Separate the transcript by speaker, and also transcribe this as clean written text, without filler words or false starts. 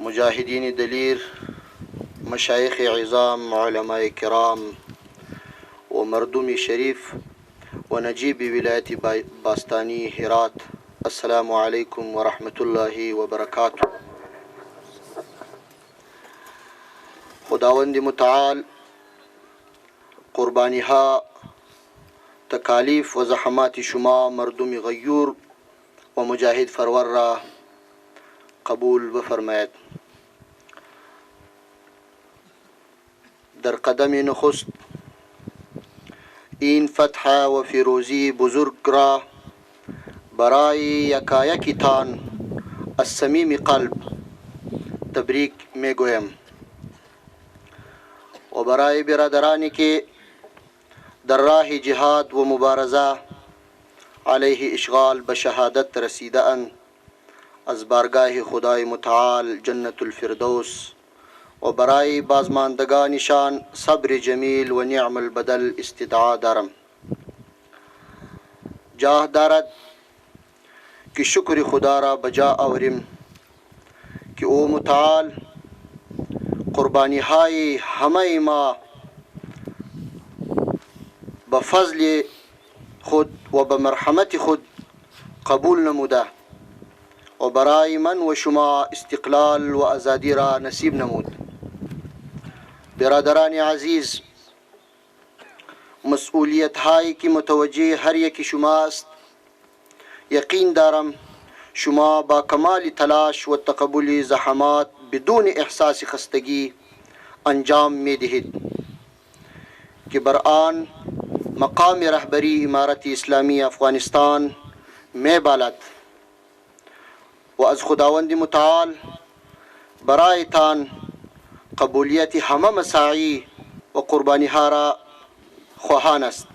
Speaker 1: مجاهدین دلیر، مشایخ عظام، علماء کرام و مردم شریف و نجیب ولایت باستانی هرات، السلام علیکم و رحمت الله و برکاته. خداوند متعال قربانی ها، تکالیف و زحمات شما مردم غیور و مجاهد فرور را قبول بفرماید. در قدم نخست این فتح و فیروزی بزرگ را برای یکایکتان از صمیم قلب تبریک میگویم و برای برادرانی که در راه جهاد و مبارزه علیه اشغال به شهادت رسیده اند از بارگاه خدای متعال جنت الفردوس و برای بازماندگانشان صبر جمیل و نعم البدل استدعا دارم. جاه دارد که شکر خدا را بجا آوریم که او متعال قربانی های همه ما به فضل خود و به مرحمت خود قبول نموده و برای من و شما استقلال و آزادی را نصیب نمود. برادران عزیز، مسئولیت هایی که متوجه هر یک شما است، یقین دارم شما با کمال تلاش و تقبل زحمات بدون احساس خستگی انجام می دهید که بر آن مقام رهبری امارت اسلامی افغانستان می بالد و از خداوند متعال برایتان قبولیت همه مساعی و قربانی ها را خواهان است.